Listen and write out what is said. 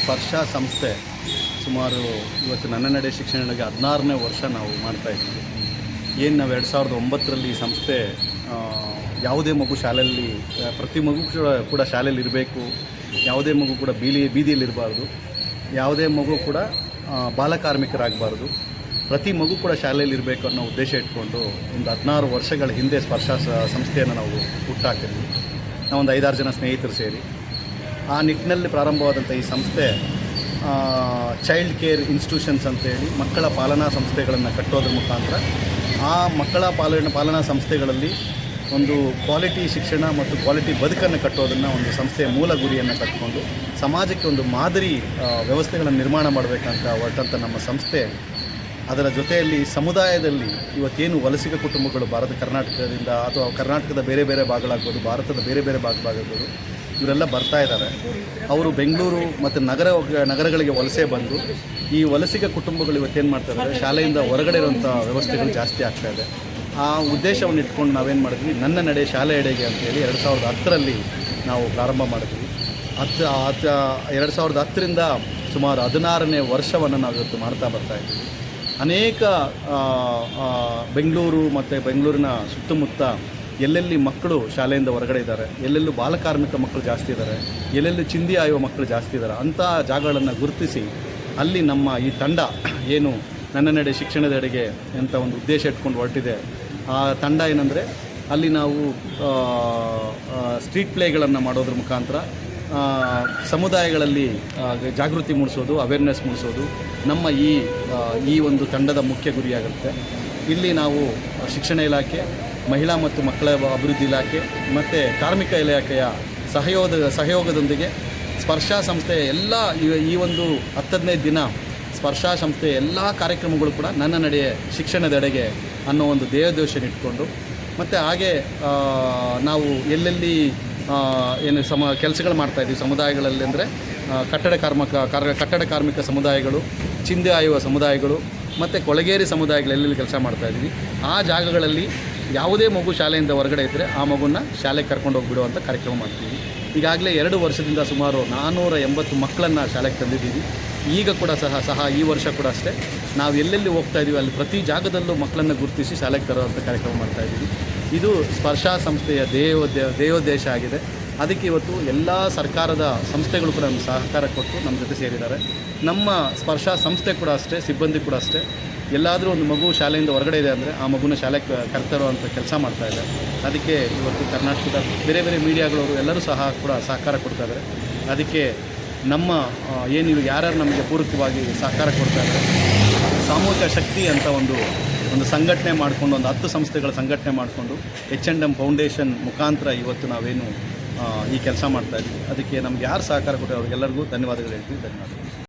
ಸ್ಪರ್ಶ ಸಂಸ್ಥೆ ಸುಮಾರು ಇವತ್ತು ನನ್ನ ನಡೆ ಶಿಕ್ಷಣಕ್ಕೆ 16ನೇ ವರ್ಷ ನಾವು ಮಾಡ್ತಾಯಿದ್ದೀವಿ. ಏನು ನಾವು 2009ರಲ್ಲಿ ಈ ಸಂಸ್ಥೆ ಯಾವುದೇ ಮಗು ಶಾಲೆಯಲ್ಲಿ ಪ್ರತಿ ಮಗು ಕೂಡ ಶಾಲೆಯಲ್ಲಿ ಇರಬೇಕು, ಯಾವುದೇ ಮಗು ಕೂಡ ಬೀದಿಯಲ್ಲಿರಬಾರ್ದು, ಯಾವುದೇ ಮಗು ಕೂಡ ಬಾಲಕಾರ್ಮಿಕರಾಗಬಾರ್ದು, ಪ್ರತಿ ಮಗು ಕೂಡ ಶಾಲೆಯಲ್ಲಿ ಇರಬೇಕು ಅನ್ನೋ ಉದ್ದೇಶ ಇಟ್ಕೊಂಡು ಒಂದು 16 ವರ್ಷಗಳ ಹಿಂದೆ ಸ್ಪರ್ಶ ಸಂಸ್ಥೆಯನ್ನು ನಾವು ಹುಟ್ಟಾಕಿದ್ವಿ. ನಾವೊಂದು 5-6 ಜನ ಸ್ನೇಹಿತರು ಸೇರಿ ಆ ನಿಟ್ಟಿನಲ್ಲಿ ಪ್ರಾರಂಭವಾದಂಥ ಈ ಸಂಸ್ಥೆ ಚೈಲ್ಡ್ ಕೇರ್ ಇನ್ಸ್ಟಿಟ್ಯೂಷನ್ಸ್ ಅಂತೇಳಿ ಮಕ್ಕಳ ಪಾಲನಾ ಸಂಸ್ಥೆಗಳನ್ನು ಕಟ್ಟೋದ್ರ ಮುಖಾಂತರ ಆ ಮಕ್ಕಳ ಪಾಲನಾ ಸಂಸ್ಥೆಗಳಲ್ಲಿ ಒಂದು ಕ್ವಾಲಿಟಿ ಶಿಕ್ಷಣ ಮತ್ತು ಕ್ವಾಲಿಟಿ ಬದುಕನ್ನು ಕಟ್ಟೋದನ್ನು ಒಂದು ಸಂಸ್ಥೆಯ ಮೂಲ ಗುರಿಯನ್ನು ಕಟ್ಟಿಕೊಂಡು ಸಮಾಜಕ್ಕೆ ಒಂದು ಮಾದರಿ ವ್ಯವಸ್ಥೆಗಳನ್ನು ನಿರ್ಮಾಣ ಮಾಡಬೇಕಂತ ಹೊರಟಂಥ ನಮ್ಮ ಸಂಸ್ಥೆ ಅದರ ಜೊತೆಯಲ್ಲಿ ಸಮುದಾಯದಲ್ಲಿ ಇವತ್ತೇನು ವಲಸಿಗ ಕುಟುಂಬಗಳು ಕರ್ನಾಟಕದಿಂದ ಅಥವಾ ಕರ್ನಾಟಕದ ಬೇರೆ ಬೇರೆ ಭಾಗಗಳಾಗ್ಬೋದು, ಭಾರತದ ಬೇರೆ ಬೇರೆ ಭಾಗಗಳಾಗ್ಬೋದು, ಇವರೆಲ್ಲ ಬರ್ತಾ ಇದ್ದಾರೆ. ಅವರು ಬೆಂಗಳೂರು ಮತ್ತು ನಗರಗಳಿಗೆ ವಲಸೆ ಬಂದು ಈ ವಲಸಿಗ ಕುಟುಂಬಗಳು ಇವತ್ತೇನು ಮಾಡ್ತಾರೆ, ಶಾಲೆಯಿಂದ ಹೊರಗಡೆ ಇರುವಂಥ ವ್ಯವಸ್ಥೆಗಳು ಜಾಸ್ತಿ ಆಗ್ತಾಯಿದೆ. ಆ ಉದ್ದೇಶವನ್ನು ಇಟ್ಕೊಂಡು ನಾವೇನು ಮಾಡಿದ್ವಿ, ನನ್ನ ನಡೆ ಶಾಲೆ ಎಡೆಗೆ ಅಂತೇಳಿ 2010ರಲ್ಲಿ ನಾವು ಪ್ರಾರಂಭ ಮಾಡಿದ್ವಿ. 2010ರಿಂದ ಸುಮಾರು 16ನೇ ವರ್ಷವನ್ನು ನಾವು ಇವತ್ತು ಮಾಡ್ತಾ ಬರ್ತಾಯಿದ್ದೀವಿ. ಅನೇಕ ಬೆಂಗಳೂರು ಮತ್ತು ಬೆಂಗಳೂರಿನ ಸುತ್ತಮುತ್ತ ಎಲ್ಲೆಲ್ಲಿ ಮಕ್ಕಳು ಶಾಲೆಯಿಂದ ಹೊರಗಡೆ ಇದ್ದಾರೆ, ಎಲ್ಲೆಲ್ಲೂ ಬಾಲಕಾರ್ಮಿಕ ಮಕ್ಕಳು ಜಾಸ್ತಿ ಇದ್ದಾರೆ, ಎಲ್ಲೆಲ್ಲೂ ಚಿಂದಿ ಆಯುವ ಮಕ್ಕಳು ಜಾಸ್ತಿ ಇದ್ದಾರೆ, ಅಂಥ ಜಾಗಗಳನ್ನು ಗುರುತಿಸಿ ಅಲ್ಲಿ ನಮ್ಮ ಈ ತಂಡ ಏನು ನನ್ನ ನಡೆ ಶಿಕ್ಷಣದೆಡೆಗೆ ಅಂತ ಒಂದು ಉದ್ದೇಶ ಇಟ್ಕೊಂಡು ಹೊರಟಿದೆ. ಆ ತಂಡ ಏನಂದರೆ ಅಲ್ಲಿ ನಾವು ಸ್ಟ್ರೀಟ್ ಪ್ಲೇಗಳನ್ನು ಮಾಡೋದ್ರ ಮುಖಾಂತರ ಸಮುದಾಯಗಳಲ್ಲಿ ಜಾಗೃತಿ ಮೂಡಿಸೋದು, ಅವೇರ್ನೆಸ್ ಮೂಡಿಸೋದು ನಮ್ಮ ಈ ಒಂದು ತಂಡದ ಮುಖ್ಯ ಗುರಿಯಾಗುತ್ತೆ. ಇಲ್ಲಿ ನಾವು ಶಿಕ್ಷಣ ಇಲಾಖೆ, ಮಹಿಳಾ ಮತ್ತು ಮಕ್ಕಳ ಅಭಿವೃದ್ಧಿ ಇಲಾಖೆ ಮತ್ತು ಕಾರ್ಮಿಕ ಇಲಾಖೆಯ ಸಹಯೋಗದೊಂದಿಗೆ ಸ್ಪರ್ಶ ಸಂಸ್ಥೆಯ ಎಲ್ಲ ಈ ಒಂದು 10-15 ದಿನ ಸ್ಪರ್ಶ ಸಂಸ್ಥೆಯ ಎಲ್ಲ ಕಾರ್ಯಕ್ರಮಗಳು ಕೂಡ ನನ್ನ ನಡೆಯ ಶಿಕ್ಷಣದೆಡೆಗೆ ಅನ್ನೋ ಒಂದು ಧ್ಯೇಯೋದ್ದೇಶ ಇಟ್ಕೊಂಡು ಮತ್ತು ಹಾಗೆ ನಾವು ಎಲ್ಲೆಲ್ಲಿ ಏನು ಕೆಲಸಗಳು ಮಾಡ್ತಾಯಿದ್ದೀವಿ ಸಮುದಾಯಗಳಲ್ಲಿ ಅಂದರೆ ಕಟ್ಟಡ ಕಾರ್ಮಿಕ ಸಮುದಾಯಗಳು, ಚಿಂದಿ ಆಯುವ ಸಮುದಾಯಗಳು ಮತ್ತು ಕೊಳಗೇರಿ ಸಮುದಾಯಗಳು ಎಲ್ಲೆಲ್ಲಿ ಕೆಲಸ ಮಾಡ್ತಾಯಿದ್ದೀವಿ ಆ ಜಾಗಗಳಲ್ಲಿ ಯಾವುದೇ ಮಗು ಶಾಲೆಯಿಂದ ಹೊರಗಡೆ ಇದ್ದರೆ ಆ ಮಗುನ ಶಾಲೆಗೆ ಕರ್ಕೊಂಡು ಹೋಗಿಬಿಡುವಂಥ ಕಾರ್ಯಕ್ರಮ ಮಾಡ್ತೀವಿ. ಈಗಾಗಲೇ 2 ವರ್ಷದಿಂದ ಸುಮಾರು 480 ಮಕ್ಕಳನ್ನು ಶಾಲೆಗೆ ತಂದಿದ್ದೀವಿ. ಈಗ ಕೂಡ ಸಹ ಈ ವರ್ಷ ಕೂಡ ಅಷ್ಟೇ ನಾವು ಎಲ್ಲೆಲ್ಲಿ ಹೋಗ್ತಾ ಇದ್ದೀವಿ ಅಲ್ಲಿ ಪ್ರತಿ ಜಾಗದಲ್ಲೂ ಮಕ್ಕಳನ್ನು ಗುರುತಿಸಿ ಶಾಲೆಗೆ ತರುವಂಥ ಕಾರ್ಯಕ್ರಮ ಮಾಡ್ತಾಯಿದ್ದೀವಿ. ಇದು ಸ್ಪರ್ಶ ಸಂಸ್ಥೆಯ ಧ್ಯೇಯೋದ್ದೇಶ ಆಗಿದೆ. ಅದಕ್ಕೆ ಇವತ್ತು ಎಲ್ಲ ಸರ್ಕಾರದ ಸಂಸ್ಥೆಗಳು ಕೂಡ ನಮಗೆ ಸಹಕಾರ ಕೊಟ್ಟು ನಮ್ಮ ಜೊತೆ ಸೇರಿದ್ದಾರೆ. ನಮ್ಮ ಸ್ಪರ್ಶ ಸಂಸ್ಥೆ ಕೂಡ ಅಷ್ಟೇ, ಸಿಬ್ಬಂದಿ ಕೂಡ ಅಷ್ಟೇ. ಎಲ್ಲಾದರೂ ಒಂದು ಮಗು ಶಾಲೆಯಿಂದ ಹೊರಗಡೆ ಇದೆ ಅಂದರೆ ಆ ಮಗುನ ಶಾಲೆಗೆ ಕರ್ತರುವಂಥ ಕೆಲಸ ಮಾಡ್ತಾಯಿದೆ. ಅದಕ್ಕೆ ಇವತ್ತು ಕರ್ನಾಟಕದ ಬೇರೆ ಬೇರೆ ಮೀಡಿಯಾಗಳವರು ಎಲ್ಲರೂ ಸಹ ಕೂಡ ಸಹಕಾರ ಕೊಡ್ತಾಯಿದ್ದಾರೆ. ಅದಕ್ಕೆ ನಮ್ಮ ಏನು ಯಾರ್ಯಾರು ನಮಗೆ ಪೂರಕವಾಗಿ ಸಹಕಾರ ಕೊಡ್ತಾಯಿದ್ದಾರೆ, ಸಾಮೂಹಿಕ ಶಕ್ತಿ ಅಂತ ಒಂದು ಸಂಘಟನೆ ಮಾಡಿಕೊಂಡು ಒಂದು 10 ಸಂಸ್ಥೆಗಳ ಸಂಘಟನೆ ಮಾಡಿಕೊಂಡು H&M ಫೌಂಡೇಶನ್ ಮುಖಾಂತರ ಇವತ್ತು ನಾವೇನು ಈ ಕೆಲಸ ಮಾಡ್ತಾಯಿದ್ವಿ. ಅದಕ್ಕೆ ನಮ್ಗೆ ಯಾರು ಸಹಕಾರ ಕೊಟ್ಟರೆ ಅವ್ರಿಗೆಲ್ಲರಿಗೂ ಧನ್ಯವಾದಗಳು ಹೇಳ್ತೀವಿ. ಧನ್ಯವಾದಗಳು.